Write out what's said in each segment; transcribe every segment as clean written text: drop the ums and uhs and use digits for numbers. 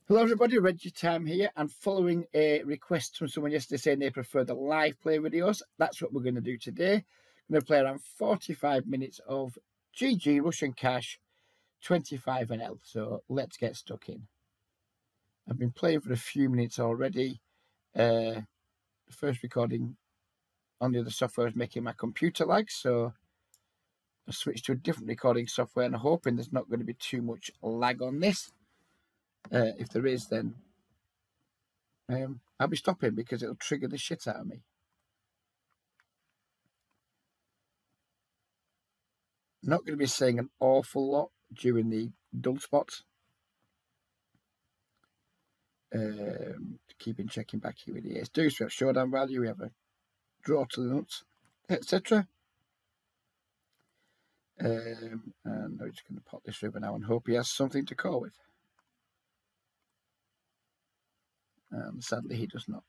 Hello everybody, Reggie Time here, and following a request from someone yesterday saying they prefer the live play videos, that's what we're going to do today. I'm going to play around 45 minutes of GG Russian Cash 25NL, so let's get stuck in. I've been playing for a few minutes already. The first recording on the other software is making my computer lag, so I switched to a different recording software and I'm hoping there's not going to be too much lag on this. If there is, then I'll be stopping because it'll trigger the shit out of me. I'm not going to be saying an awful lot during the dull spots. Keeping checking back here with the ace deuce. We have showdown value, we have a draw to the nuts, etc. And I'm just going to pop this river now and hope he has something to call with. Sadly, he does not.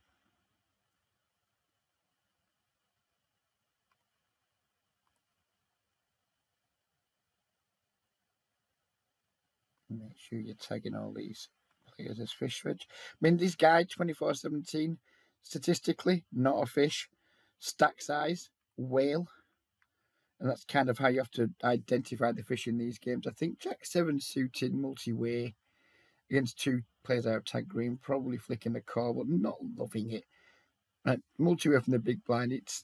Make sure you're tagging all these players as fish, Reg. I mean, this guy, 2417, statistically, not a fish. Stack size, whale. And that's kind of how you have to identify the fish in these games. I think Jack 7 suited multi-way against two players out of tag green, probably flicking the call, but not loving it. Multi-way from the big blind, it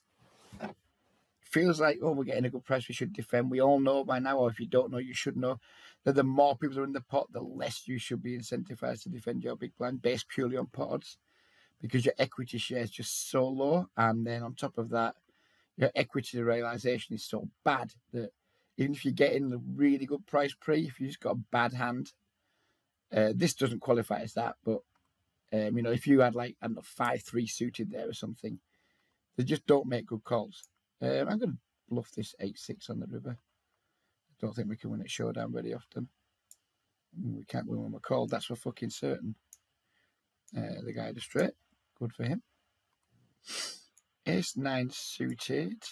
feels like, oh, we're getting a good price, we should defend. We all know by now, or if you don't know, you should know, that the more people are in the pot, the less you should be incentivized to defend your big blind based purely on pot odds, because your equity share is just so low. And then on top of that, your equity realization is so bad that even if you're getting a really good price pre, if you just got a bad hand, this doesn't qualify as that, but if you had like, I don't know, 5-3 suited there or something, they just don't make good calls. I'm going to bluff this 8-6 on the river. I don't think we can win at showdown very often. We can't win when we're called, that's for fucking certain. The guy just straight, good for him. Ace-9 suited.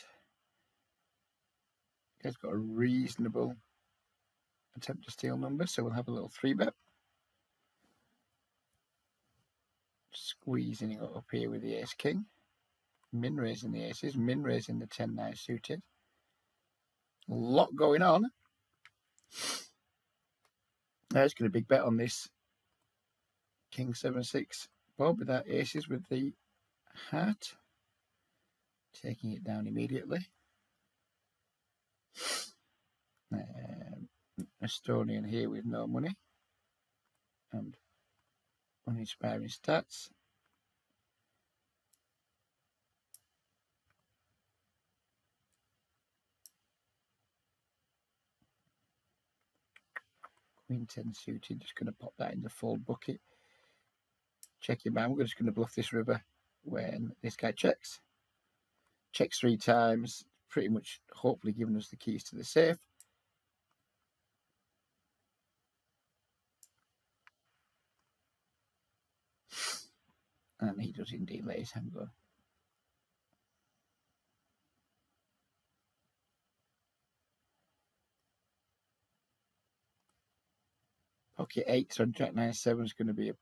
Guy's got a reasonable attempt to steal number, so we'll have a little 3-bet. Squeezing it up here with the ace-king. Min raising the aces, min raising the 10-9 suited. A lot going on. There's going to be a big bet on this King 7-6 bob with that aces with the heart. Taking it down immediately. Estonian here with no money and uninspiring stats. Queen 10 suited, just going to pop that in the fold bucket. Check your man. We're just going to bluff this river when this guy checks. Checks 3 times, pretty much hopefully giving us the keys to the safe. And he does indeed lay his hand go. Pocket 8, so Jack 9-7 is going to be it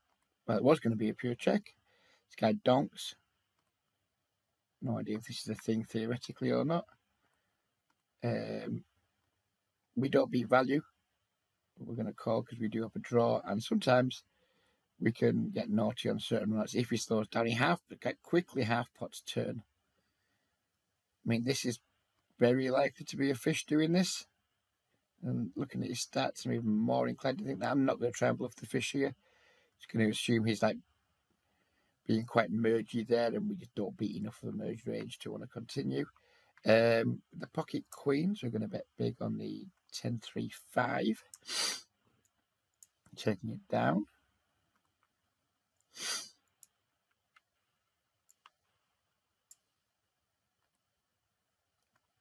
was going to be a pure check. This guy donks. No idea if this is a thing theoretically or not. We don't beat value, but we're going to call because we do have a draw, and sometimes we can get naughty on certain runs. If he slows down, he quickly half pots turn. I mean, this is very likely to be a fish doing this. And looking at his stats, I'm even more inclined to think that I'm not going to try and bluff the fish here. Just going to assume he's like being quite mergy there, and we just don't beat enough of the merge range to want to continue. The pocket queens, we're going to bet big on the 10-3-5. Taking it down.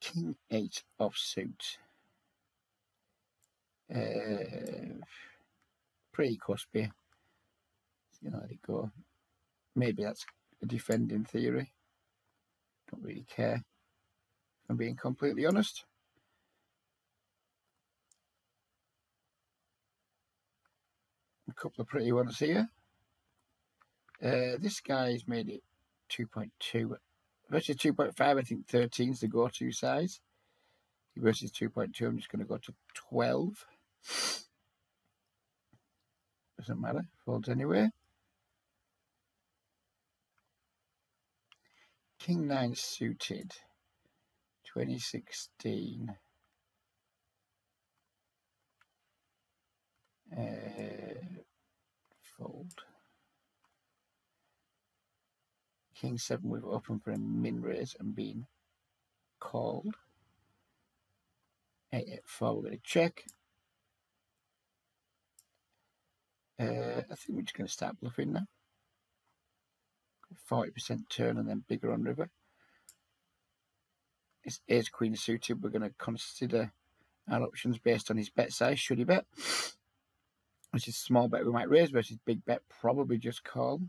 King 8 offsuit. Pretty cuspy. You know, let it go. Maybe that's a defend in theory. Don't really care, if I'm being completely honest. couple of pretty ones here. This guy's made it 2.2 versus 2.5. I think 13 is the go-to size. Versus 2.2, I'm just going to go to 12. Doesn't matter, folds anyway. King 9 suited, 2016. Fold. King 7 we've opened for a min raise and been called. 884, we're going to check. I think we're just going to start bluffing now. 40% turn and then bigger on river. It's ace queen suited. We're going to consider our options based on his bet size. Should he bet? Which is small bet we might raise versus big bet, probably just call.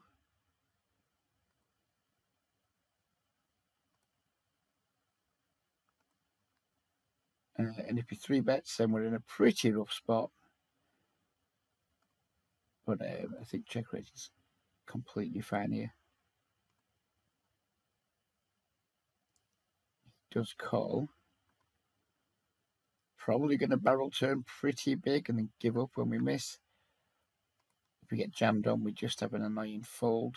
And if he 3 bets, then we're in a pretty rough spot. But I think check raise is completely fine here. He does call. Probably going to barrel turn pretty big and then give up when we miss. If we get jammed on, we just have an annoying fold.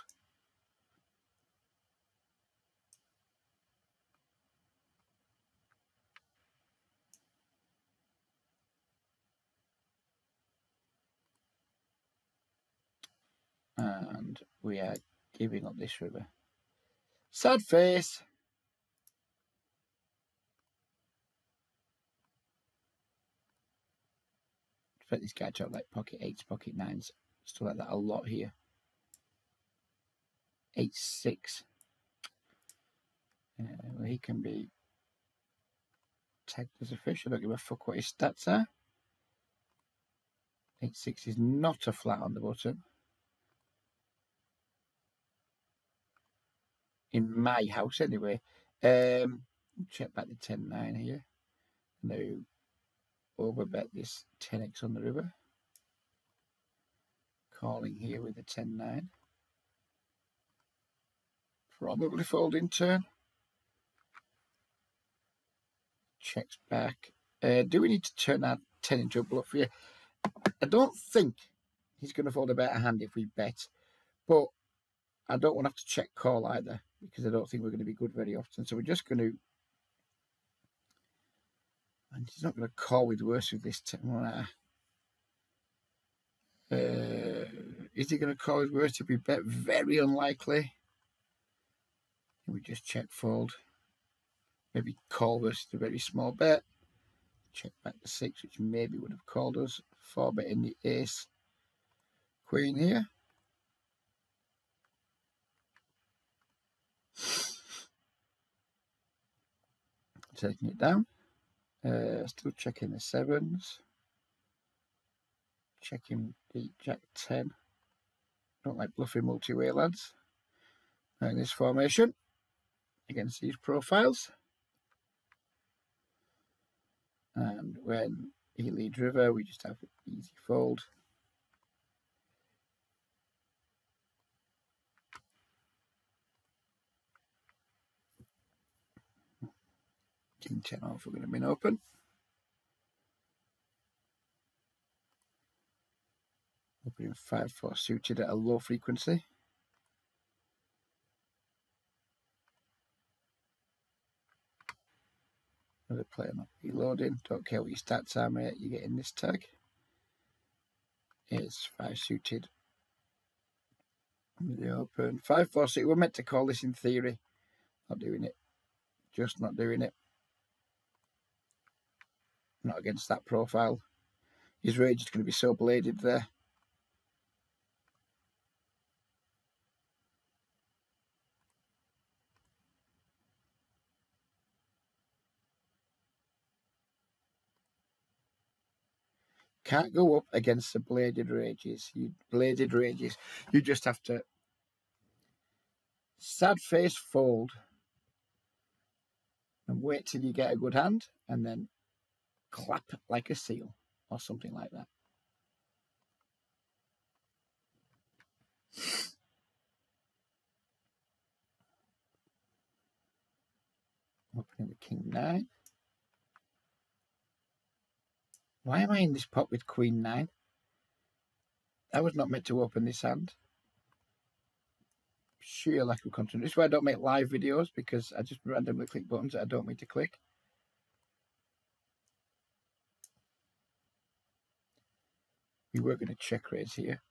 And we are giving up this river. Sad face. I expect this guy to have like pocket 8s, pocket 9s, stuff like that a lot here. 8-6. Well, he can be tagged as a fish. I don't give a fuck what his stats are. 8-6 is not a flat on the button. In my house, anyway. Check back the 10-9 here. Now, overbet this 10x on the river. Calling here with the 10-9. Probably folding turn. Checks back. Do we need to turn our 10 into a bluff here? I don't think he's going to fold a better hand if we bet. But I don't want to have to check call either, because I don't think we're going to be good very often. So we're just going to... And he's not going to call with worse with this 10. Is he going to call with worse if we bet? Very unlikely. We just check fold. Maybe call versus a very small bet. Check back the 6, which maybe would have called us. 4 bet in the ace queen here. Taking it down. Still checking the 7s. Checking the jack 10. Don't like bluffing multi-way, lads. Now in this formation, against these profiles. And when he leads river, we just have an easy fold. King 10 off, we're going to be open. Opening 5-4 suited at a low frequency. Another player not reloading. Don't care what your stats are, mate. You get in this tag. It's 5 suited. The open 5-4 suited. We're meant to call this in theory. Not doing it. Just not doing it. Not against that profile. His rage is going to be so bladed there. Can't go up against the bladed rages. You just have to sad face fold and wait till you get a good hand and then clap like a seal or something like that. And the king 9. Why am I in this pot with queen 9? I was not meant to open this hand. Sheer lack of content. This is why I don't make live videos, because I just randomly click buttons that I don't mean to click. We were going to check raise here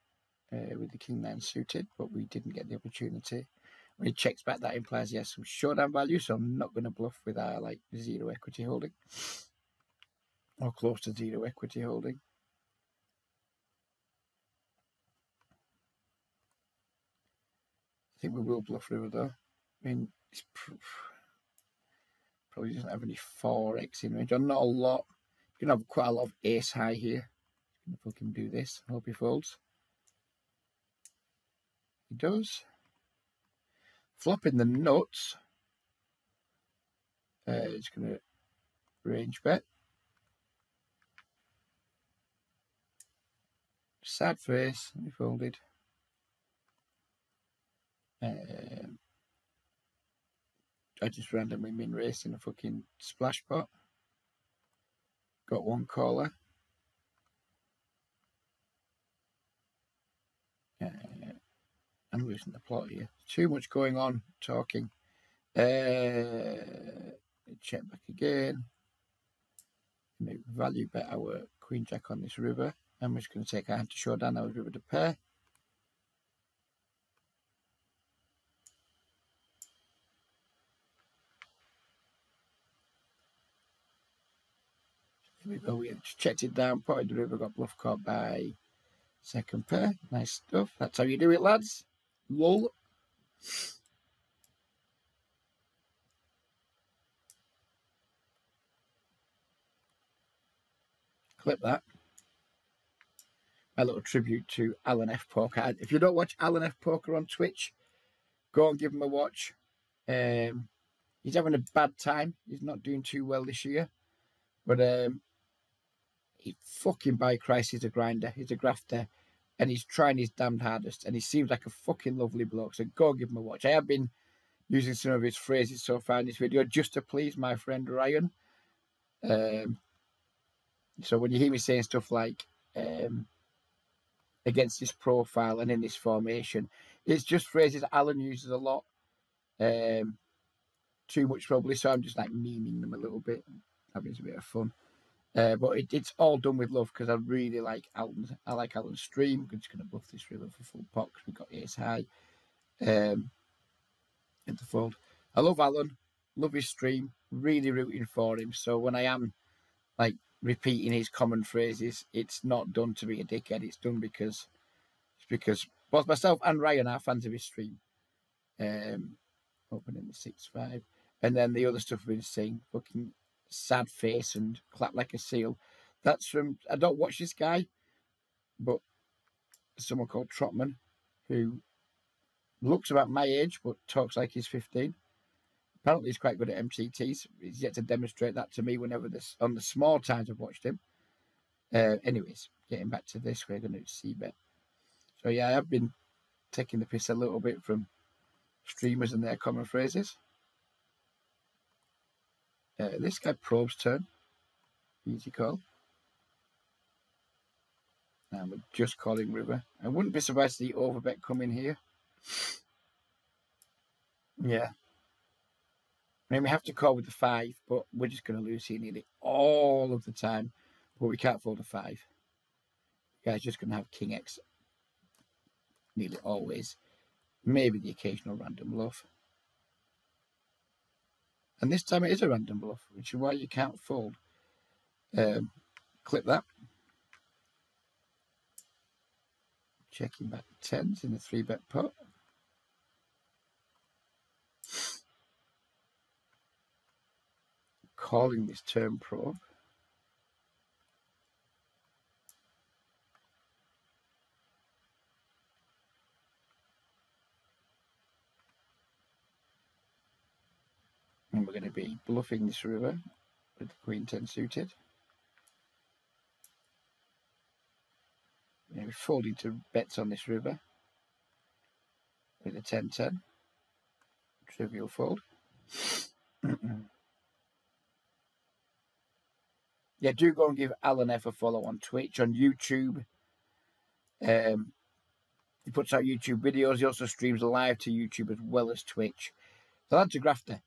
with the king 9 suited, but we didn't get the opportunity. When he checks back, that implies he has some showdown value, so I'm not going to bluff with our like 0 equity holding or close to 0 equity holding. I think we will bluff river though. I mean, it's probably doesn't have any 4x in range, or not a lot. You can have quite a lot of ace high here. If we can do this, I hope he folds. He does. Flopping the nuts. It's going to range bet. Sad face, he folded. I just randomly min raced in a fucking splash pot. Got one caller. I'm losing the plot here. Too much going on talking. Check back again. Maybe value bet our queen jack on this river. I'm just going to take our hand to showdown our river to pair. Here we go. We just checked it down, potted the river, got bluff caught by second pair. Nice stuff. That's how you do it, lads. Lol. Clip that. My little tribute to Alan F. Poker. If you don't watch Alan F. Poker on Twitch, go and give him a watch. He's having a bad time. He's not doing too well this year. But he fucking, by Christ, he's a grinder. He's a grafter. And he's trying his damned hardest. And he seems like a fucking lovely bloke. So go give him a watch. I have been using some of his phrases so far in this video just to please my friend Ryan. So when you hear me saying stuff like against this profile and in this formation, it's just phrases Alan uses a lot. Too much probably, so I'm just like memeing them a little bit, having a bit of fun. But it's all done with love, because I really like Alan. I like Alan's stream. I'm just going to bluff this river for full pot because we've got ace high into fold. I love Alan, love his stream, really rooting for him. So when I am like repeating his common phrases, it's not done to be a dickhead. It's done because both myself and Ryan are fans of his stream. Opening the 6-5, and then the other stuff we've been seeing, fucking sad face and clap like a seal. That's from, I don't watch this guy, but someone called Trotman, who looks about my age but talks like he's 15. Apparently he's quite good at MCTs. He's yet to demonstrate that to me whenever this, on the small times I've watched him. Anyways, getting back to this, we're going to see bet. So yeah, I have been taking the piss a little bit from streamers and their common phrases. This guy probes turn. Easy call. Now we're just calling river. I wouldn't be surprised to see overbet come in here. Yeah. I mean, we have to call with the 5, but we're just going to lose here nearly all of the time. But we can't fold a 5. The guy's just going to have king X nearly always. Maybe the occasional random bluff. And this time it is a random bluff, which is why you can't fold. Clip that. Checking back the 10s in the 3-bet pot. Calling this turn probe. And we're going to be bluffing this river with the queen 10 suited. We're going to be folding to bets on this river with a 10-10. Trivial fold. Yeah, do go and give Alan F a follow on Twitch, on YouTube. He puts out YouTube videos. He also streams live to YouTube as well as Twitch. So that's a grafter.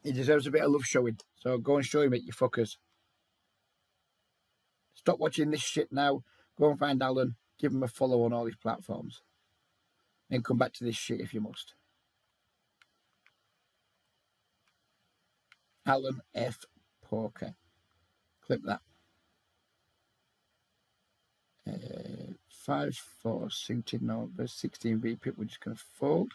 He deserves a bit of love showing. So go and show him it, you fuckers. Stop watching this shit now. Go and find Alan. Give him a follow on all these platforms. And come back to this shit if you must. Alan F Poker. Clip that. 5-4 suited number 16 pip. We're just going to fold.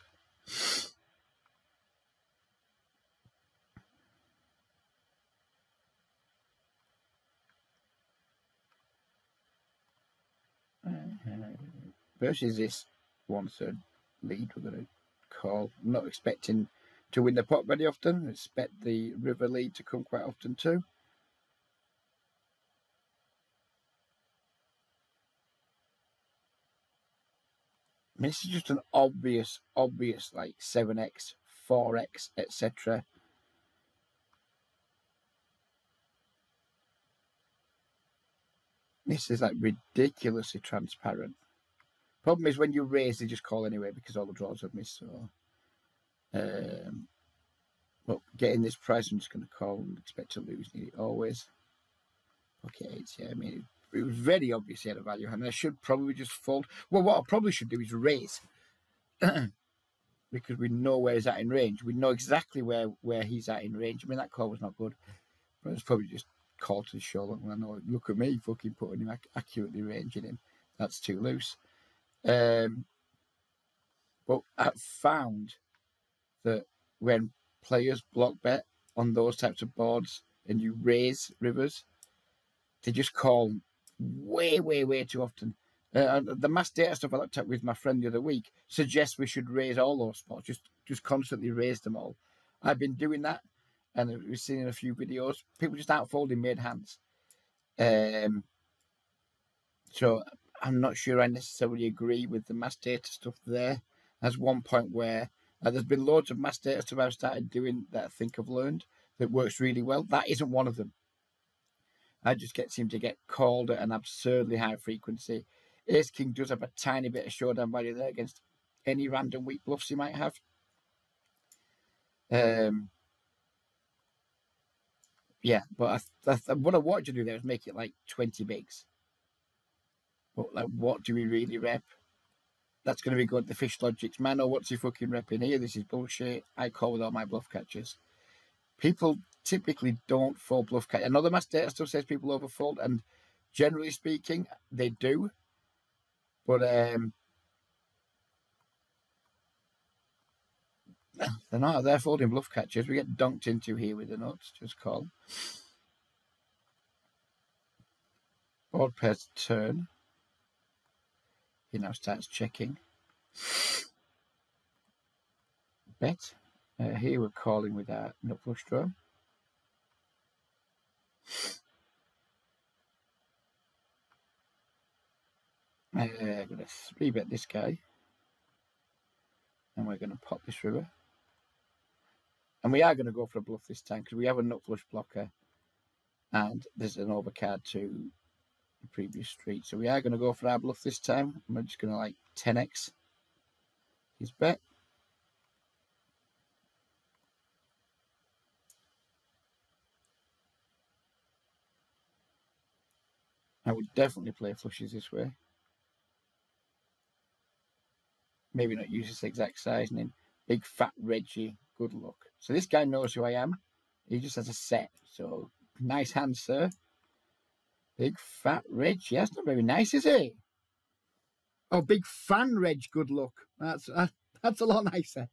Versus this 1/3 lead, we're going to call. I'm not expecting to win the pot very often. I expect the river lead to come quite often too. I mean, this is just an obvious like 7x, 4x, etc. This is like ridiculously transparent. Problem is when you raise, they just call anyway because all the draws have missed. So, but getting this price, I'm just going to call and expect to lose nearly always. Okay, eights, yeah. I mean, it was very obvious he had a value hand. I should probably just fold. Well, what I probably should do is raise. Because we know where he's at in range. We know exactly where he's at in range. I mean, that call was not good. But it's probably just call to the shoulder. I know, look at me fucking putting him accurately ranging him. That's too loose. But I've found that when players block bet on those types of boards and you raise rivers, they just call way too often. The mass data stuff I looked at with my friend the other week suggests we should raise all those spots, just constantly raise them all. I've been doing that, and we've seen in a few videos, people just outfolding made hands. So I'm not sure I necessarily agree with the mass data stuff there. There's one point where there's been loads of mass data stuff I've started doing that I think I've learned that works really well. That isn't one of them. I just seem to get called at an absurdly high frequency. Ace King does have a tiny bit of showdown value there against any random weak bluffs he might have. Yeah, but what I want you to do there is make it like 20 bigs. But like, what do we really rep? That's going to be good. The fish logics. Man, oh, what's he fucking repping here? This is bullshit. I call with all my bluff catchers. People typically don't fold bluff catch. I know the mass data stuff says people overfold, and generally speaking, they do. But they're not. They're folding bluff catchers. We get dunked into here with the nuts. Just call. Board pairs turn. He now starts checking. Bet. Here we're calling with our nut flush draw. I'm going to 3-bet this guy. And we're going to pop this river. And we are going to go for a bluff this time because we have a nut flush blocker. And there's an overcard to the previous street. So we are going to go for our bluff this time. And we're just going to like 10x his bet. I would definitely play flushes this way. Maybe not use this exact sizing. Big fat Reggie, good luck. So this guy knows who I am. He just has a set. So nice hand, sir. Big fat Reggie. That's not very nice, is it? Oh, big fan Reg, good luck. That's a lot nicer.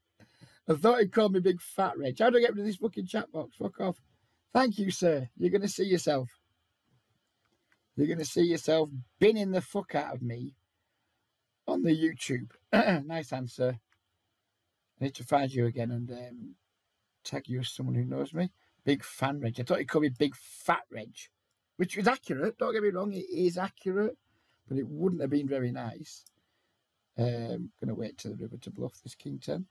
I thought he'd call me big fat Reg. How do I get rid of this fucking chat box? Fuck off. Thank you, sir. You're going to see yourself. You're going to see yourself binning the fuck out of me on the YouTube. Nice answer. I need to find you again and tag you as someone who knows me. Big fan Reg. I thought he'd call me big fat Reg, which is accurate. Don't get me wrong. It is accurate, but it wouldn't have been very nice. Going to wait till the river to bluff this King 10.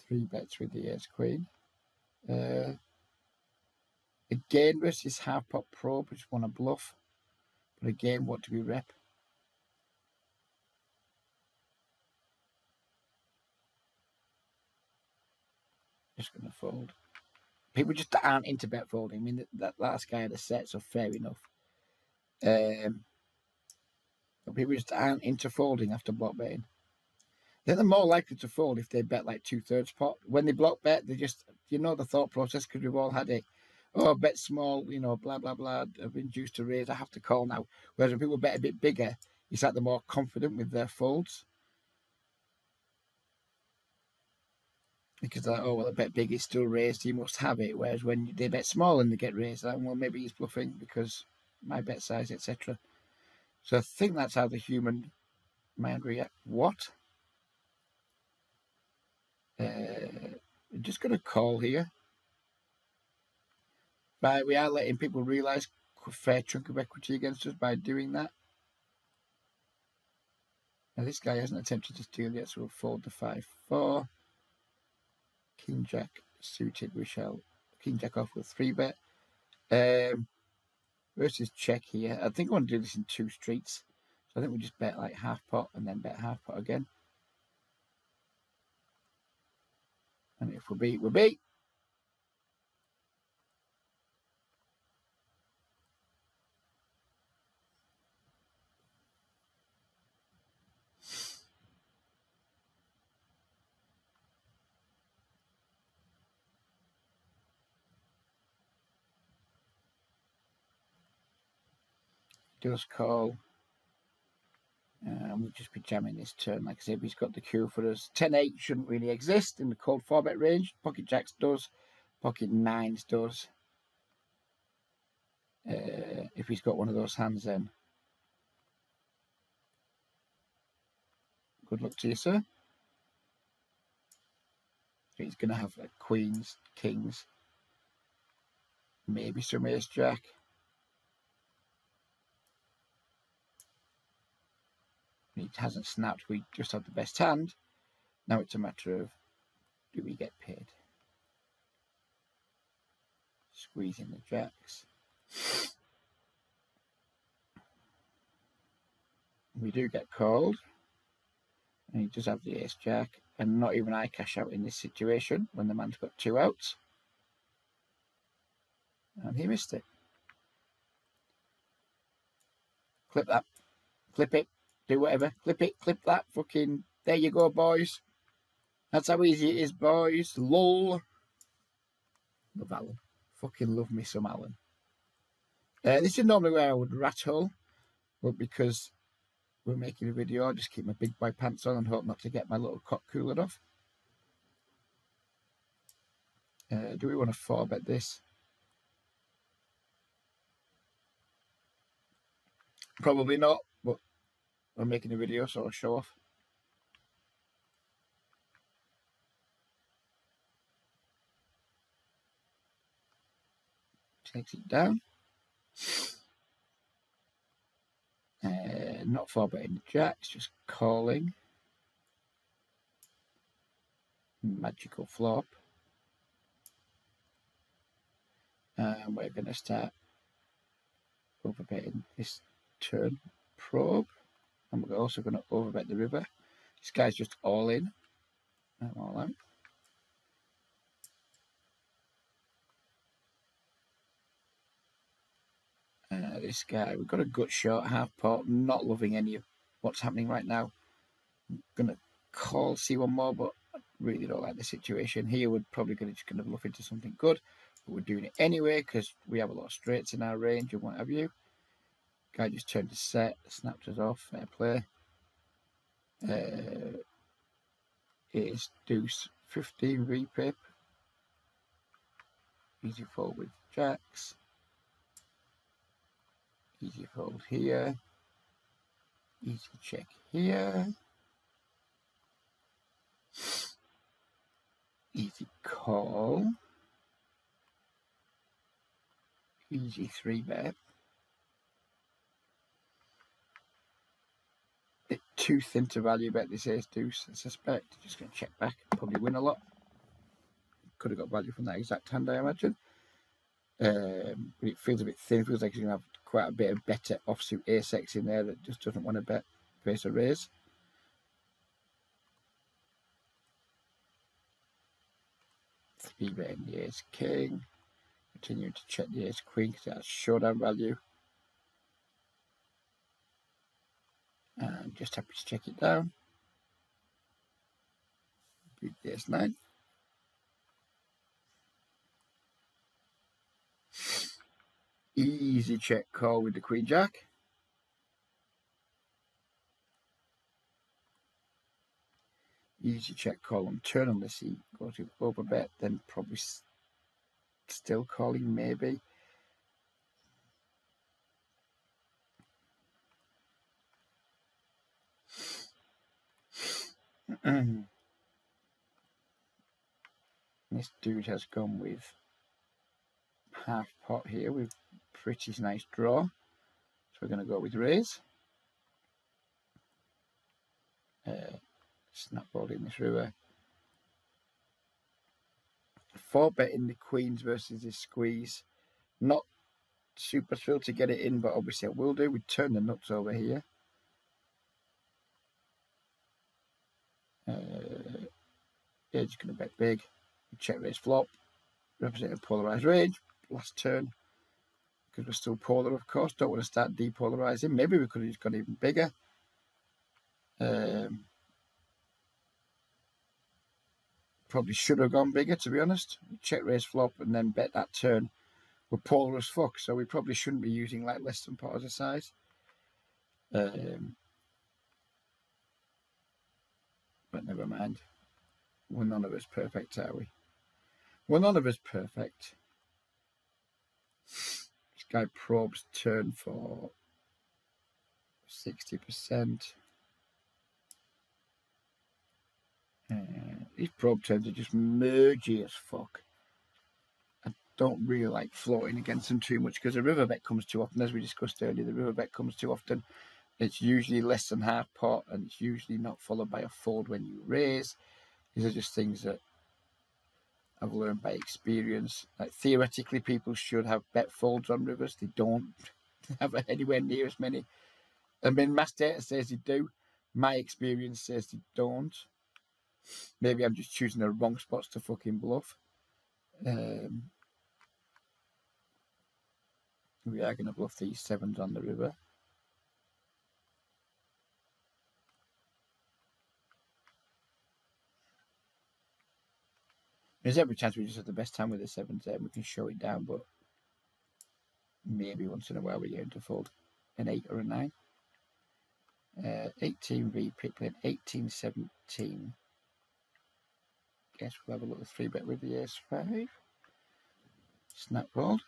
Three bets with the Ace Queen. Again, versus half pot probe, I just want to bluff. But again, what do we rep? Just going to fold. People just aren't into bet folding. I mean, that last guy had a set, so fair enough. But people just aren't into folding after block betting. I think they're more likely to fold if they bet like 2/3 pot. When they block bet, they just, you know, the thought process, because we've all had it. Oh, bet small, you know, blah, blah, blah. I've been induced to raise. I have to call now. Whereas when people bet a bit bigger, it's like they're more confident with their folds. Because they're like, oh, well, I bet big is still raised. He must have it. Whereas when they bet small and they get raised, like, well, maybe he's bluffing because my bet size, etc. So I think that's how the human mind reacts. What? I'm just going to call here. Right, we are letting people realise a fair chunk of equity against us by doing that. Now this guy hasn't attempted to steal yet, so we'll fold the 5-4. King Jack suited, we shall King Jack off with 3-bet. Versus check here. I think I want to do this in 2 streets. So I think we just bet like half pot and then bet half pot again. And if we beat, we beat. Does call. We'll just be jamming this turn. Like I said, he's got the cue for us. 10-8 shouldn't really exist in the cold 4-bet range. Pocket Jacks does. Pocket 9s does. If he's got one of those hands, then good luck to you, sir. He's going to have like queens, kings, maybe some ace jack. He hasn't snapped. We just have the best hand. Now it's a matter of, do we get paid? Squeezing the jacks. We do get called. And he does have the ace jack. And not even I cash out in this situation when the man's got 2 outs. And he missed it. Clip that. Clip it. Do whatever. Clip it. Clip that. Fucking. There you go, boys. That's how easy it is, boys. Lol. Love Alan. Fucking love me some Alan. This is normally where I would rat hole. But because we're making a video, I'll just keep my big boy pants on and hope not to get my little cock cooler off. Do we want to 4-bet this? Probably not, but I'm making a video, so I'll show off. Takes it down. Not 4-betting the jacks, just calling. Magical flop. And we're going to start overbetting this turn probe. And we're also going to overbet the river. This guy's just all in. I'm all out. This guy, we've got a gut shot, half pot, not loving any of what's happening right now. I'm going to call, see one more, but I really don't like the situation here. We're probably just going to bluff into something good, but we're doing it anyway because we have a lot of straights in our range and what have you. Guy just turned to set, snapped us off, fair play. It's deuce 15 repip. Easy fold with jacks. Easy fold here. Easy check here. Easy call. Easy 3-bet. Bit too thin to value bet this ace deuce, I suspect. Just going to check back, probably win a lot. could have got value from that exact hand, I imagine. But it feels a bit thin. It feels like he's going to have quite a bit of better offsuit ace-x in there that just doesn't want to bet face a raise. Three betting the ace king. Continuing to check the ace queen because it has showdown value. And just happy to check it down. Beat the ace nine. Easy check call with the queen jack. Easy check call on turn unless he goes with over bet, then probably still calling maybe. This dude has gone with half pot here with pretty nice draw. So we're going to go with raise. Snap folding this river. 4 betting the queens versus this squeeze. Not super thrilled to get it in, but obviously it will do. We turn the nuts over here. Yeah, just going to bet big. We check raise flop. Representing polarized range. Last turn. Because we're still polar, of course. Don't want to start depolarizing. Maybe we could have just gone even bigger. Probably should have gone bigger, to be honest. Check raise flop and then bet that turn. We're polar as fuck, so we probably shouldn't be using like less than pot as a size. But never mind. We're none of us perfect, are we? We're none of us perfect. This guy probes turn for 60%. These probe turns are just mergy as fuck. I don't really like floating against them too much because the river bet comes too often. As we discussed earlier, the river bet comes too often. It's usually less than half pot and it's usually not followed by a fold when you raise. These are just things that I've learned by experience. Like theoretically, people should have bet folds on rivers. They don't have anywhere near as many. I mean, mass data says they do. My experience says they don't. Maybe I'm just choosing the wrong spots to fucking bluff. We are going to bluff these sevens on the river. There's every chance we just have the best time with the sevens there. We can show it down, but maybe once in a while we get to fold an 8 or a 9. 18 repick, then 18, 17. Guess we'll have a little 3-bet with the ace 5. Snap fold.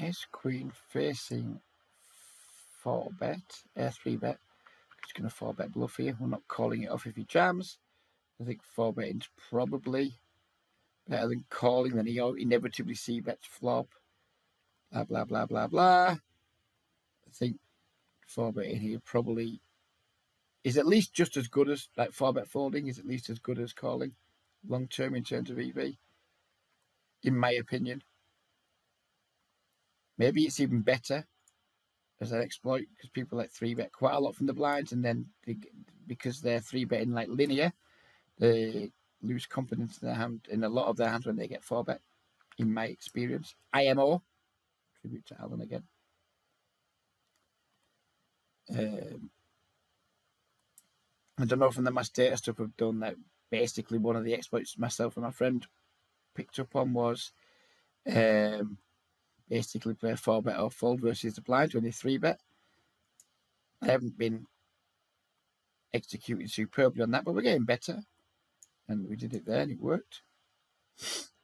Ace queen facing 4-bet, 3-bet. Just going to 4-bet bluff here. We're not calling it off if he jams. I think 4-betting's probably better than calling. Then he inevitably c-bets flop. Blah, blah, blah, blah, blah. I think 4-betting here probably is at least just as good as, like 4-bet folding is at least as good as calling long term in terms of EV, in my opinion. Maybe it's even better as an exploit because people like 3-bet quite a lot from the blinds, and then because they're 3-betting like linear, they lose confidence in their hand, in a lot of their hands when they get 4-bet, in my experience. IMO, tribute to Alan again. I don't know from the mass data stuff we've done that basically one of the exploits myself and my friend picked up on was basically play 4-bet or fold versus the blinds when they 3-bet. I haven't been executing superbly on that, but we're getting better. And we did it there and it worked.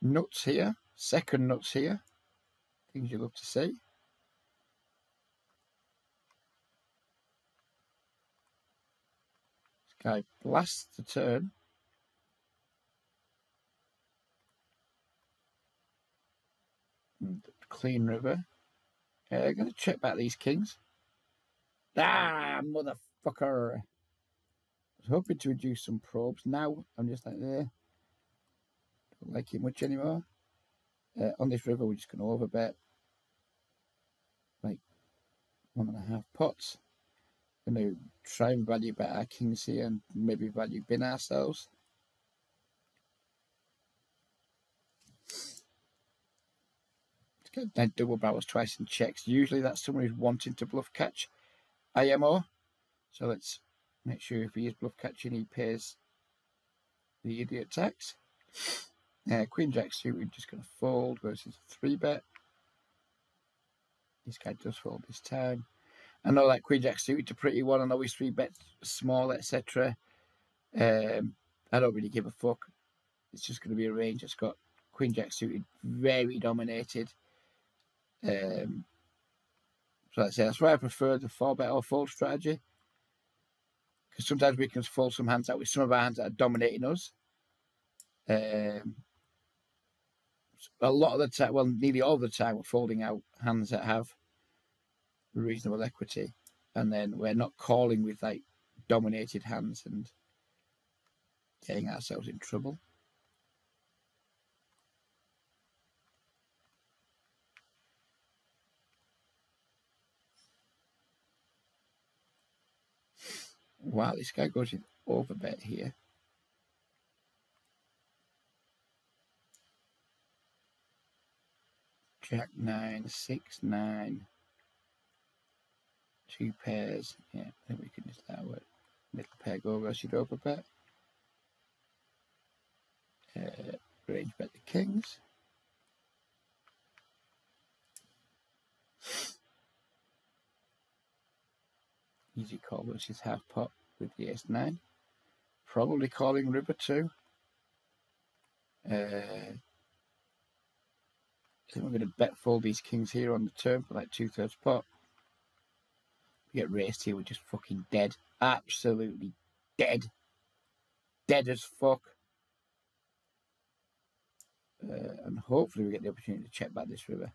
Nuts here. Second nuts here. Things you love to see. This Guy blasts the turn. And clean river. I'm going to check back these kings. Ah, motherfucker. I was hoping to reduce some probes. Now I'm just like, don't like it much anymore. On this river, we're just going to overbet. Like 1.5 pots. Going to try and value bet our kings here and maybe value bin ourselves. Let's get that double barrels twice in checks. Usually that's someone who's wanting to bluff catch IMO. So let's make sure if he is bluff catching, he pays the idiot tax. Queen Jack suited just going to fold versus a 3-bet. This guy does fold this time. I know that Queen Jack suited to pretty one. I know he's 3-bet small, etc. I don't really give a fuck. It's just going to be a range that's got Queen Jack suited very dominated. So that's why I prefer the 4-bet or fold strategy. Because sometimes we can fold some hands out with some of our hands that are dominating us. A lot of the time, well, nearly all the time, we're folding out hands that have reasonable equity, and then we're not calling with like dominated hands and getting ourselves in trouble. Wow, this guy goes in overbet here. Jack 9, 6, 9. 2 pairs. Yeah, I think we can just let our little pair go versus overbet. Range bet the kings. Easy call versus half pot with the ace-9. Probably calling river too. I think we're going to bet fold these kings here on the turn for like 2/3 pot. We get raced here, we're just fucking dead. Absolutely dead. Dead as fuck. And hopefully we get the opportunity to check back this river.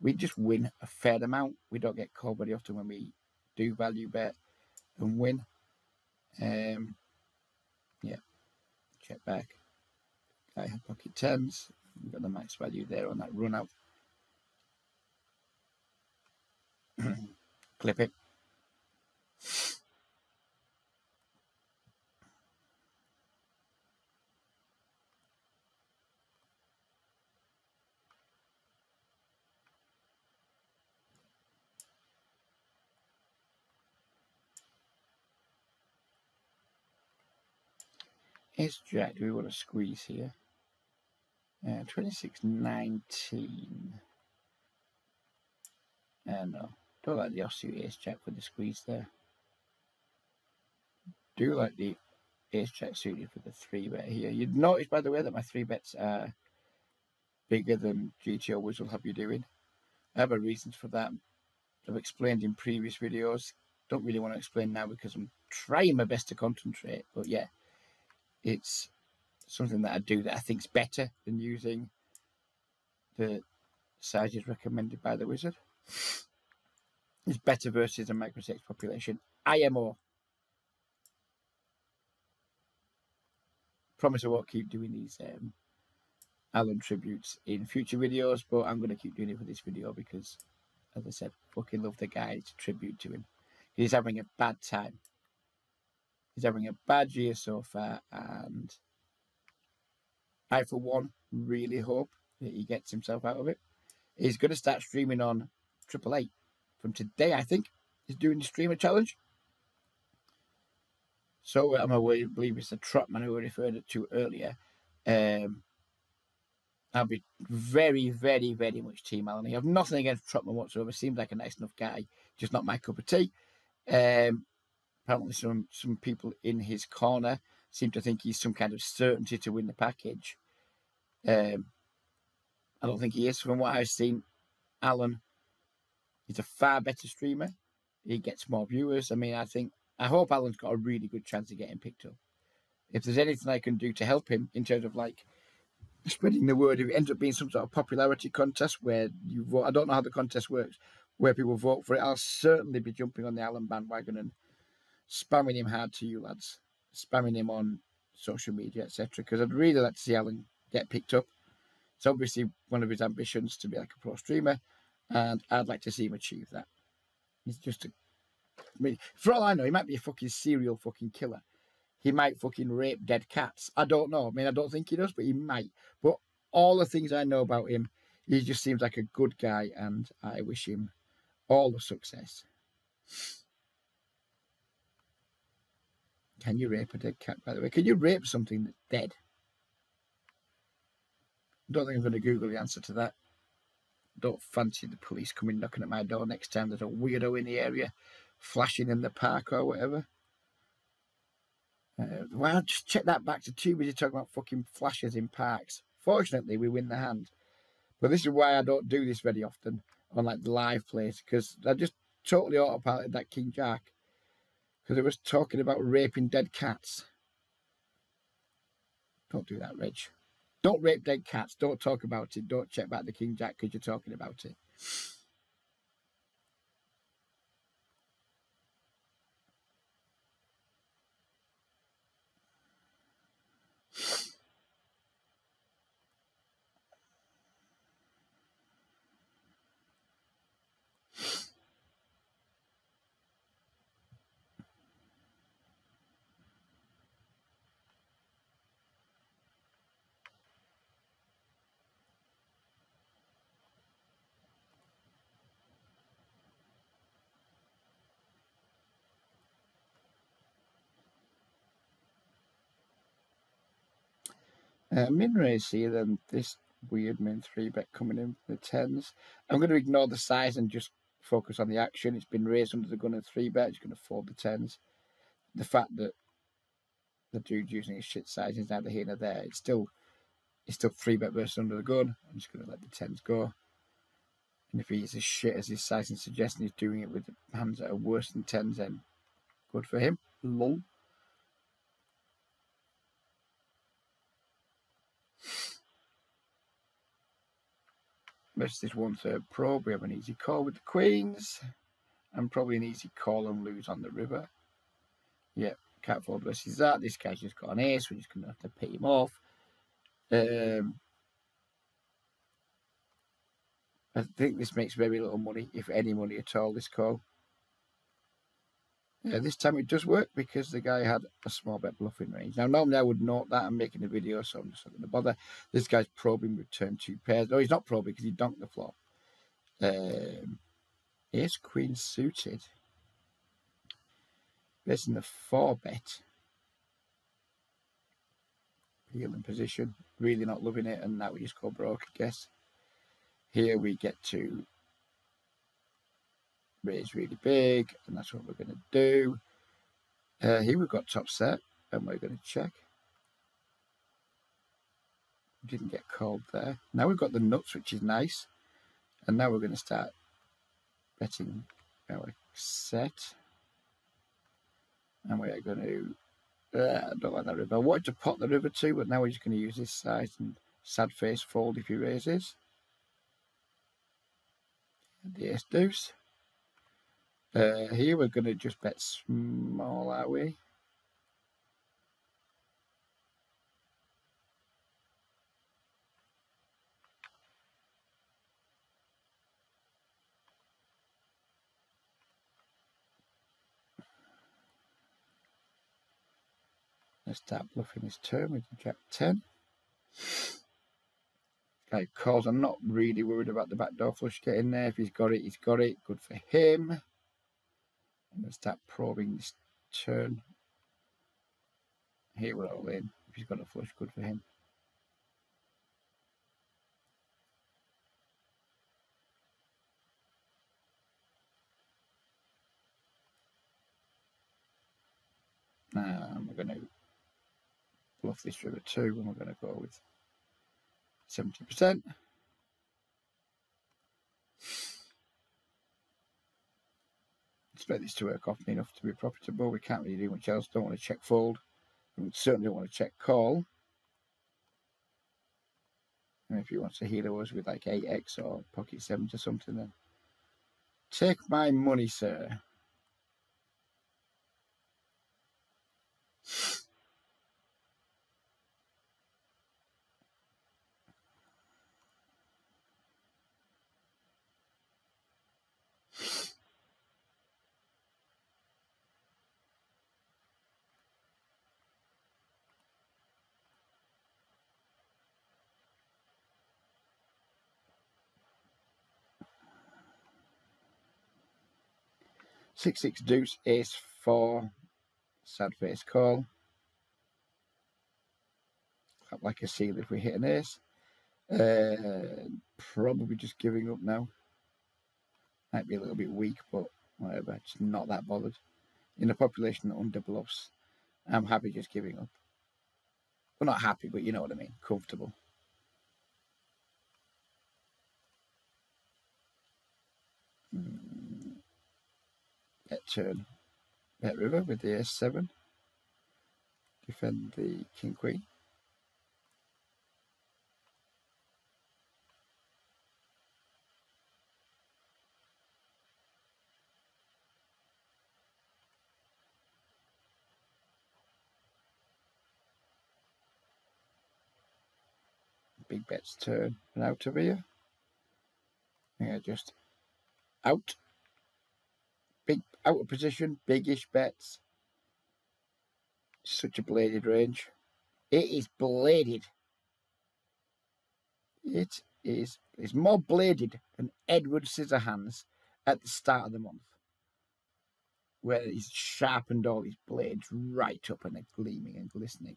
We just win a fair amount. We don't get called very often when we do value bet and win. Yeah, check back. I have pocket 10s. We've got the max value there on that run out. Clip it. Ace Jack, do we want to squeeze here? 26-19. No, don't like the offsuit Ace Jack with the squeeze there. Do like the Ace Jack suited for the 3-bet here. You'd notice, by the way, that my 3-bets are bigger than GTO Wiz will have you doing. I have a reasons for that. I've explained in previous videos. Don't really want to explain now because I'm trying my best to concentrate. But yeah, it's something that I do that I think is better than using the sizes recommended by the wizard. It's better versus a micro 6 population. IMO. Promise I won't keep doing these Alan tributes in future videos, but I'm going to keep doing it for this video because, as I said, fucking love the guy. It's a tribute to him. He's having a bad time. He's having a bad year so far, and I, for one, really hope that he gets himself out of it. He's going to start streaming on 888 from today, I think. He's doing the streamer challenge. So I believe it's the Trotman who I referred to earlier. I'll be very, very, very much Team Alan. I have nothing against Trotman whatsoever. Seems like a nice enough guy, just not my cup of tea. Apparently some people in his corner seem to think he's some kind of certainty to win the package. I don't think he is. From what I've seen, Alan is a far better streamer. He gets more viewers. I mean, I think I hope Alan's got a really good chance of getting picked up. If there's anything I can do to help him in terms of like spreading the word, if it ends up being some sort of popularity contest where you vote, I don't know how the contest works, where people vote for it, I'll certainly be jumping on the Alan bandwagon and spamming him hard to you lads, spamming him on social media, etc. Because I'd really like to see Alan get picked up. It's obviously one of his ambitions to be like a pro streamer, and I'd like to see him achieve that. He's just for all I know, he might be a fucking serial fucking killer. He might fucking rape dead cats. I don't know. I mean, I don't think he does, but he might. But all the things I know about him, he just seems like a good guy, and I wish him all the success. Can you rape a dead cat, by the way? Can you rape something that's dead? I don't think I'm going to Google the answer to that. Don't fancy the police coming knocking at my door next time there's a weirdo in the area flashing in the park or whatever. Well, just check that back to too busy talking about fucking flashes in parks. Fortunately, we win the hand. But this is why I don't do this very often on like the live plays, because I just totally autopiloted that King Jack because it was talking about raping dead cats. Don't do that, Reg. Don't rape dead cats. Don't talk about it. Don't check back the King Jack because you're talking about it. Min raise here, then this weird min 3-bet coming in for the 10s. I'm going to ignore the size and just focus on the action. It's been raised under the gun of 3-bet. It's going to fold the 10s. The fact that the dude's using his shit size is neither here nor there. It's still 3-bet versus under the gun. I'm just going to let the 10s go. And if he's as shit as his size is suggesting, he's doing it with hands that are worse than 10s, then good for him. Lol. Versus this 1/3 probe, we have an easy call with the queens, and probably an easy call and lose on the river. Yep, cat fold versus that. This guy's just got an ace. We're just going to have to pay him off. I think this makes very little money, if any money at all, this call. This time it does work because the guy had a small bet bluffing range. Now, normally I would note that. I'm making a video, so I'm just not going to bother. This guy's probing with turn 2 pairs. No, he's not probing because he donked the flop. Ace queen suited. This in the 4-bet. Heel in position. Really not loving it, and now we just go broke, I guess. Here we get to raise really big, and that's what we're going to do. Here we've got top set, and we're going to check. Didn't get called there. Now we've got the nuts, which is nice. And now we're going to start betting our set. And we are going to... I don't like that river. I wanted to pot the river too, but now we're just going to use this size and sad face fold if he raises. And the ace deuce. Here we're going to just bet small, are we? Let's start bluffing his turn with the Jack 10. Guy calls. I'm not really worried about the backdoor flush getting there. If he's got it, he's got it. Good for him. I'm going to start probing this turn. Here we're all in. If he's got a flush, good for him. We're going to bluff this river too, and we're going to go with 70%. expect this to work often enough to be profitable. We can't really do much else. Don't want to check fold. We certainly don't want to check call. And if he wants to hero us with like 8x or pocket 7 or something, then take my money, sir. Six six deuce ace 4. Sad face call. Clap like a seal if we hit an ace. Probably just giving up now. Might be a little bit weak, but whatever. Just not that bothered. In a population that underbluffs, I'm happy just giving up. Well, not happy, but you know what I mean. Comfortable. Bet turn. Bet river with the S7. Defend the king queen. Big bets turn and out of here. Yeah, just out. Big out of position, biggish bets. Such a bladed range. It is bladed. It is. It's more bladed than Edward Scissorhands at the start of the month, where he's sharpened all his blades right up and they're gleaming and glistening.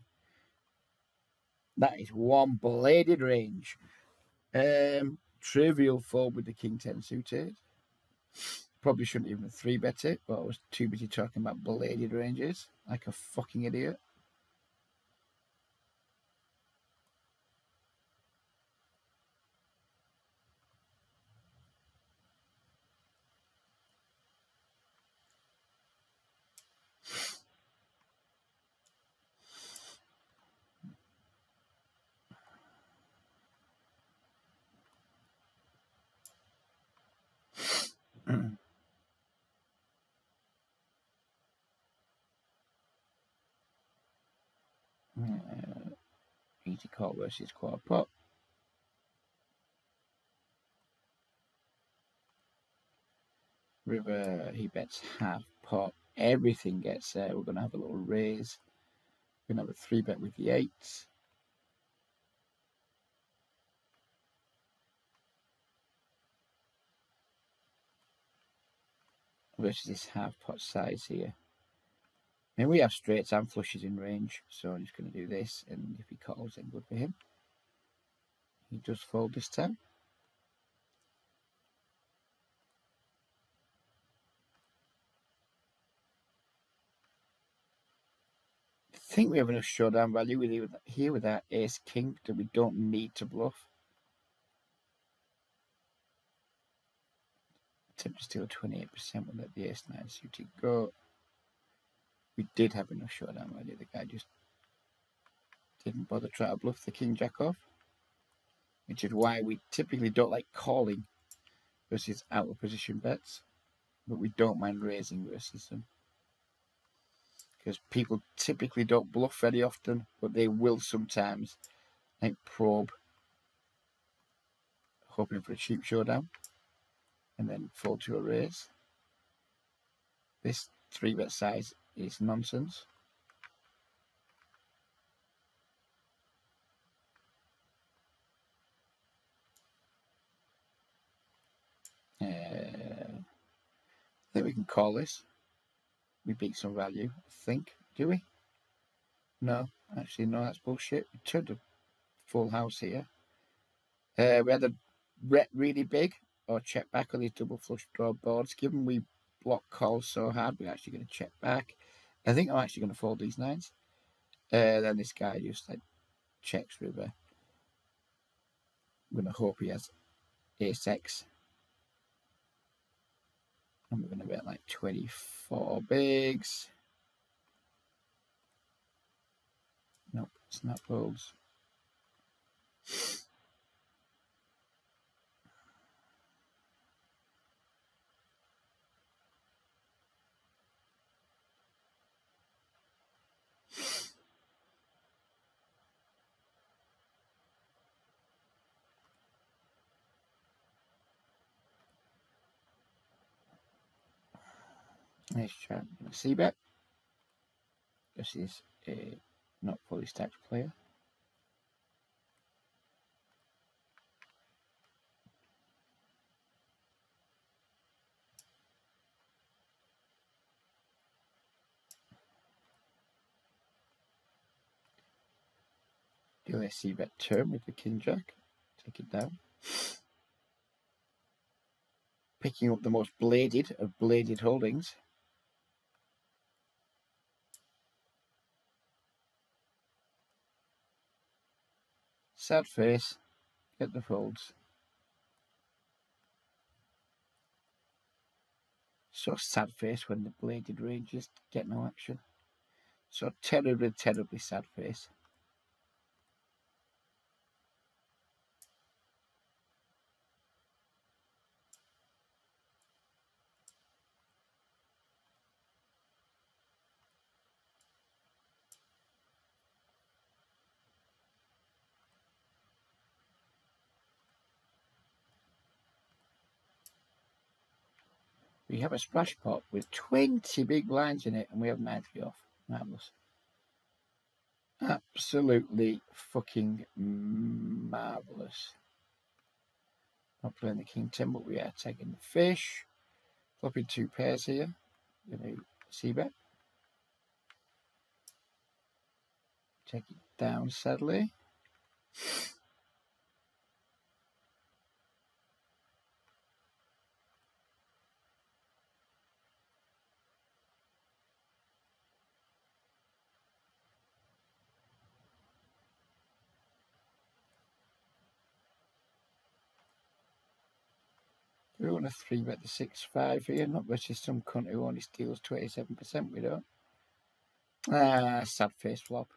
That is one bladed range. Trivial fold with the king 10 suited. Probably shouldn't even 3-bet it, but I was too busy talking about bladed ranges like a fucking idiot. Easy call versus quarter pot. River, he bets half pot. Everything gets there. We're going to have a little raise. We're going to have a 3-bet with the 8s. Versus this half pot size here. And we have straights and flushes in range, so I'm just going to do this, and if he calls, then good for him. He does fold this time. I think we have enough showdown value here with our ace king that we don't need to bluff. Attempt to steal 28%, we'll let the ace 9 suited go. We did have enough showdown value. The guy just didn't bother trying to bluff the king jack off, which is why we typically don't like calling versus out of position bets, but we don't mind raising versus them. Because people typically don't bluff very often, but they will sometimes, like probe, hoping for a cheap showdown, and then fold to a raise. This 3-bet size is nonsense. I think we can call this. We beat some value, I think. Do we? No, actually, no, that's bullshit. We turned a full house here. We had a really big or check back on these double flush draw boards. Given we block calls so hard, we're actually going to check back. I think I'm actually going to fold these 9s. Then this guy just like checks river. I'm going to hope he has ace X. And we're going to bet like 24 bigs. Nope, snap rolls. Let's try and see bet. This is a not fully stacked player. Do a C bet turn with the King Jack. Take it down. Picking up the most bladed of bladed holdings. Sad face. Get the folds. So sad face when the bladed ranges get no action. So terribly, terribly sad face. We have a splash pot with 20 big blinds in it and we have 9-3 off. Marvellous. Absolutely fucking marvellous. Not playing the King 10, but we are taking the fish. Flopping 2 pairs here. Going to C-bet. Take it down, sadly. We want to 3-bet the 6-5 here, not versus some cunt who only steals 27%, we don't. Sad face flop.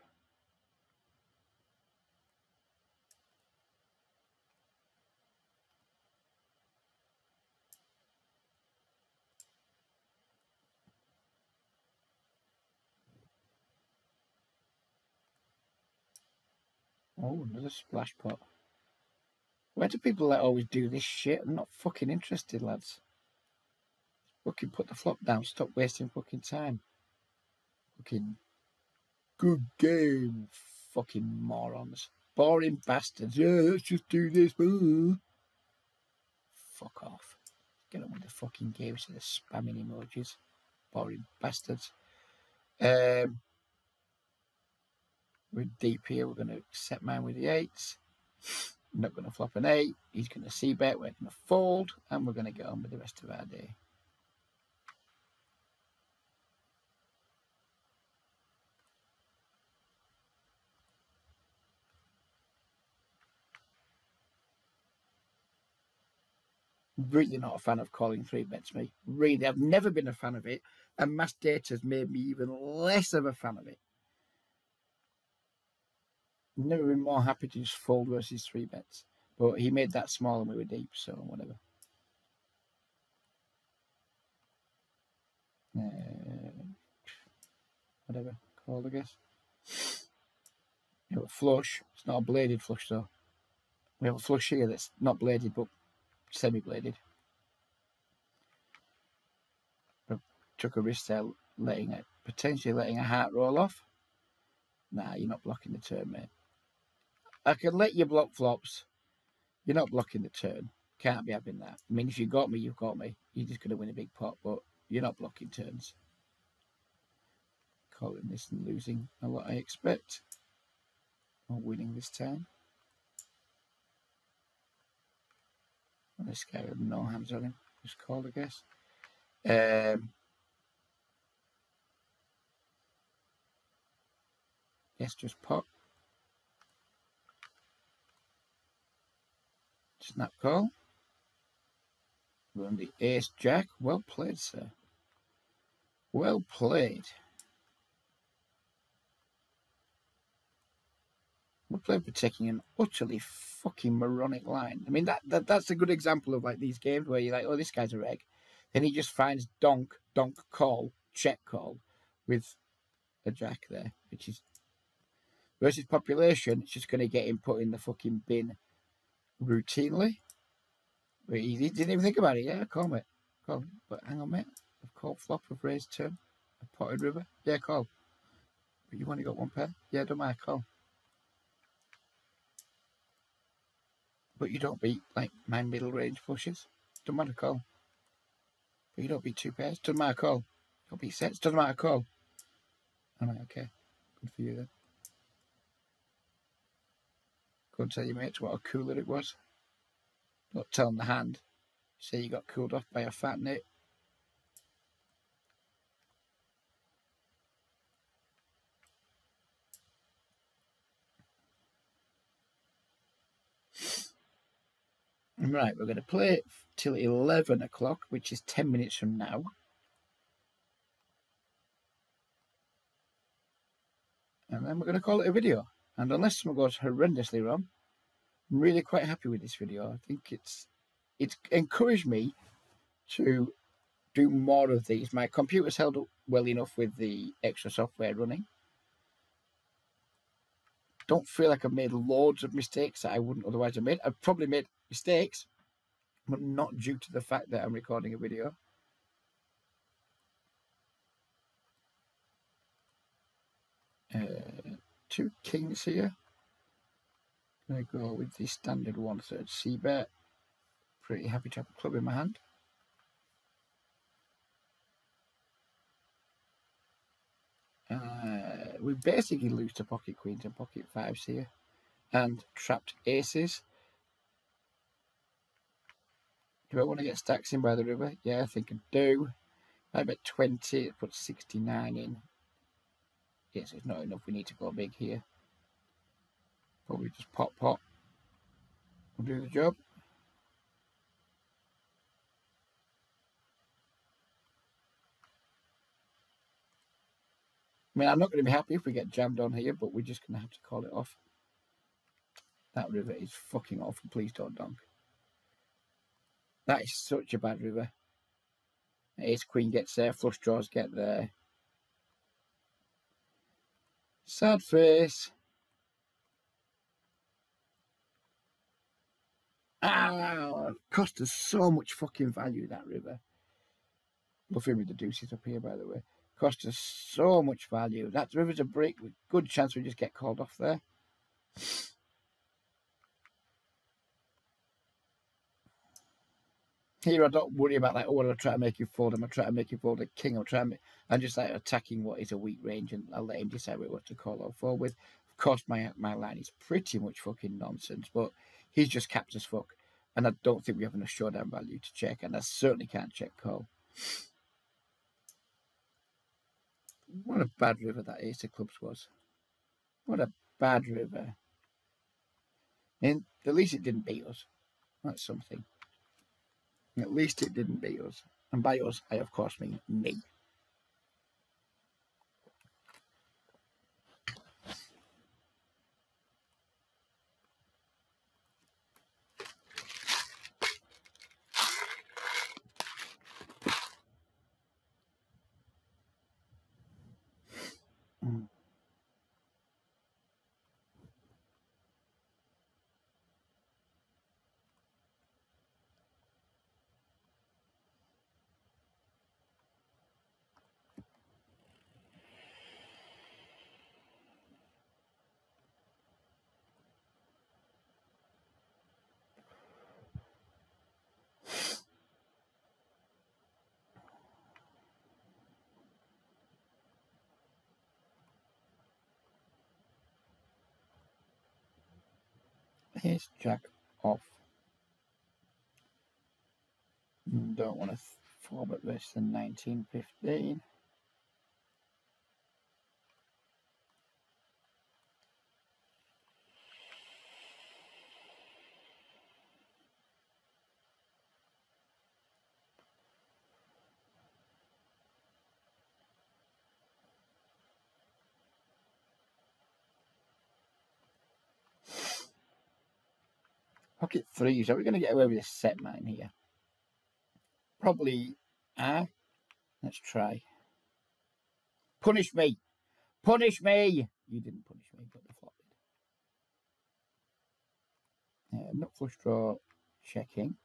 Oh, another splash pot. Why do people always do this shit? I'm not fucking interested, lads. Fucking put the flop down. Stop wasting fucking time. Fucking good game, fucking morons. Boring bastards. Yeah, let's just do this. Fuck off. Get on with the fucking games and the spamming emojis. Boring bastards. We're deep here. We're going to set mine with the 8s. I'm not going to flop an 8. He's going to C-bet. We're going to fold. And we're going to get on with the rest of our day. Really not a fan of calling 3-bets, me. Really, I've never been a fan of it. And mass data has made me even less of a fan of it. Never been more happy to just fold versus 3-bets. But he made that small and we were deep, so whatever. Whatever, called, I guess. We have a flush. It's not a bladed flush, though. We have a flush here that's not bladed, but semi-bladed. I took a risk there, potentially letting a heart roll off. Nah, you're not blocking the turn, mate. I can let you block flops. You're not blocking the turn. Can't be having that. I mean, if you got me, you've got me. You're just going to win a big pot, but you're not blocking turns. Calling this and losing a lot, I expect. Or winning this time. This guy with no hands on him. Just called, I guess. Yes, just pot. Snap call. Run the ace jack. Well played, sir. Well played. Well played for taking an utterly fucking moronic line. I mean, that's a good example of like these games where you're like, oh, this guy's a reg. Then he just finds donk call, check call with a jack there, which is versus population. It's just going to get him put in the fucking bin routinely. But he didn't even think about it. Yeah, call, mate. Call. But hang on, mate. I've called flop, I've raised turn. I've potted river. Yeah, call. But you've only got one pair. Yeah, don't mind, call. But you don't beat, like, my middle range pushes. Doesn't matter, call. But you don't beat two pairs. Doesn't matter, call. You don't beat sets. Doesn't matter, call. I'm like, okay. Good for you, then. Go and tell your mates what a cooler it was. Don't tell them the hand. Say you got cooled off by a fat nit. Right, we're going to play it till 11 o'clock, which is 10 minutes from now. And then we're going to call it a video. And unless something goes horrendously wrong, I'm really quite happy with this video. I think it's encouraged me to do more of these. My computer's held up well enough with the extra software running. Don't feel like I've made loads of mistakes that I wouldn't otherwise have made. I've probably made mistakes, but not due to the fact that I'm recording a video. Two kings here. I'm going to go with the standard 1/3 c-bet. Pretty happy to have a club in my hand. We basically lose to pocket queens and pocket fives here. And trapped aces. Do I want to get stacks in by the river? Yeah, I think I do. I bet 20, put 69 in. Yes, it's not enough. We need to go big here. Probably just pot. We'll do the job. I mean, I'm not going to be happy if we get jammed on here, but we're just going to have to call it off. That river is fucking awful. Please don't donk. That is such a bad river. Ace queen gets there. Flush draws get there. Sad face. Ah, cost us so much fucking value, that river. Bluffing with the deuces up here, by the way. Cost us so much value. That river's a break with good chance we just get called off there. Here I don't worry about like, oh, I'm trying to make you fold. I'm trying to make you fold a king. I'm just like attacking what is a weak range, and I'll let him decide what to call or fold with. Of course, my line is pretty much fucking nonsense, but he's just capped as fuck, and I don't think we have enough showdown value to check, and I certainly can't check call. What a bad river that ace of clubs was. What a bad river. And at least it didn't beat us. That's something. At least it didn't beat us. And by us, I of course mean me. Here's jack off. Don't want to fall at less than 1915. Pocket threes. Are we going to get away with this set mine here? Probably are. Let's try. Punish me. Punish me. You didn't punish me, but the flop did. Nut flush draw. Checking.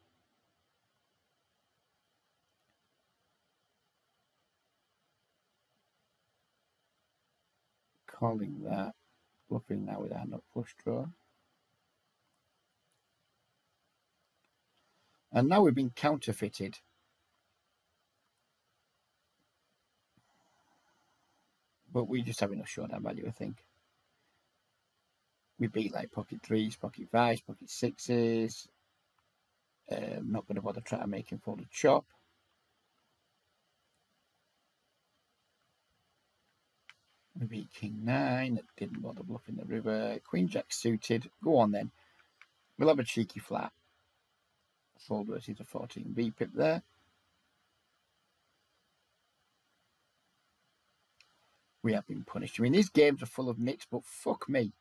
Calling that. Bluffing that with our nut flush draw. And now we've been counterfeited. But we just have enough showdown value, I think. We beat like pocket threes, pocket fives, pocket sixes. Not going to bother trying to make him fold a chop. We beat king nine. That didn't bother bluffing the river. Queen jack suited. Go on then. We'll have a cheeky flat. Fold versus a 14B pip there. We have been punished. I mean, these games are full of nicks, but fuck me.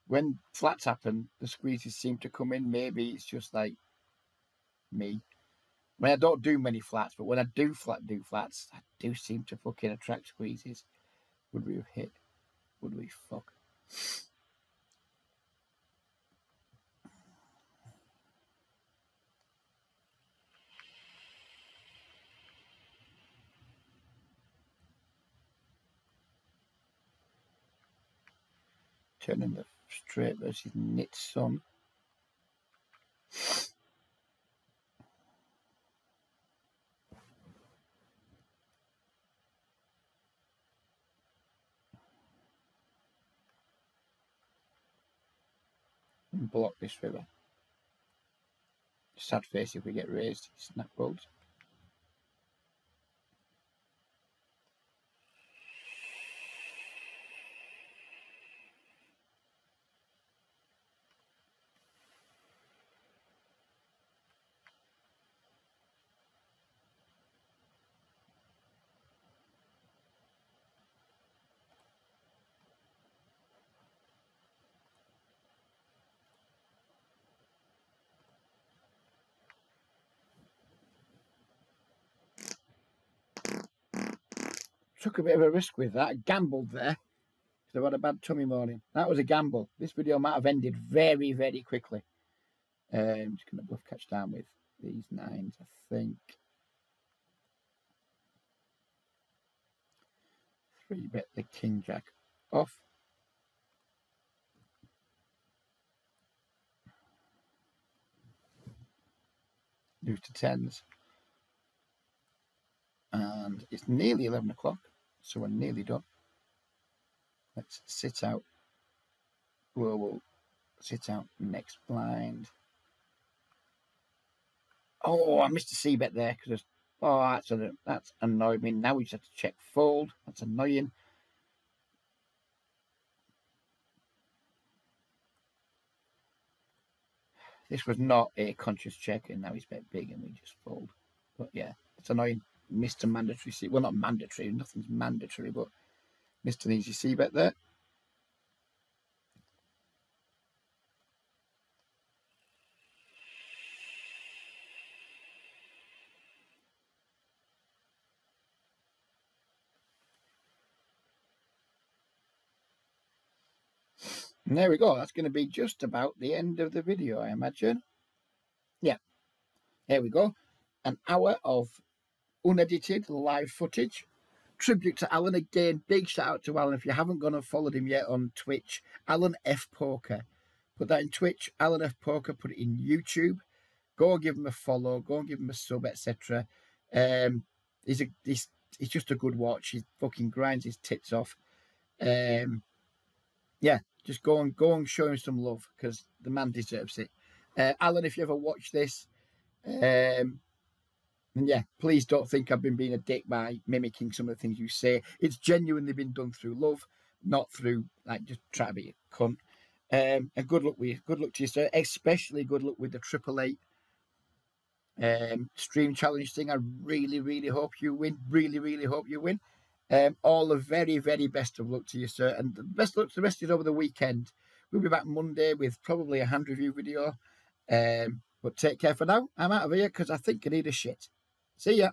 When flats happen, the squeezes seem to come in. Maybe it's just like me. I mean, I don't do many flats, but when I do flats, I do seem to fucking attract squeezes. Would we have hit? Would we fuck? Turning the straight versus knit sun. And block this river. Sad face if we get raised. Snap folds. Took a bit of a risk with that. I gambled there because I've had a bad tummy morning. That was a gamble. This video might have ended very, very quickly. I'm just going to bluff catch down with these nines, I think. 3-bet the king jack off. Lose to tens. And it's nearly 11 o'clock, so we're nearly done. Let's sit out. We'll sit out next blind. Oh, I missed a c-bet there because that's annoyed me. Now we just have to check fold. That's annoying. This was not a conscious check, and now he's bet big, and we just fold. But yeah, it's annoying. Missed a mandatory c. Well, not mandatory. Nothing's mandatory, but missed an easy c-bet there. And there we go. That's going to be just about the end of the video, I imagine. Yeah. There we go. An hour of unedited live footage. Tribute to Alan again. Big shout out to Alan. If you haven't gone and followed him yet on Twitch, Alan F Poker. Put that in Twitch, Alan F Poker. Put it in YouTube. Go and give him a follow. Go and give him a sub, etc. He's just a good watch. He fucking grinds his tits off. Yeah, just go and show him some love because the man deserves it. Alan, if you ever watch this, and yeah, please don't think I've been being a dick by mimicking some of the things you say. It's genuinely been done through love, not through like just try to be a cunt. And good luck to you, sir. Especially good luck with the 888 stream challenge thing. I really, really hope you win. Really, really hope you win. All the very, very best of luck to you, sir. And the best luck to the rest of you over the weekend. We'll be back Monday with probably a hand review video. But take care for now. I'm out of here because I think I need a shit. See ya.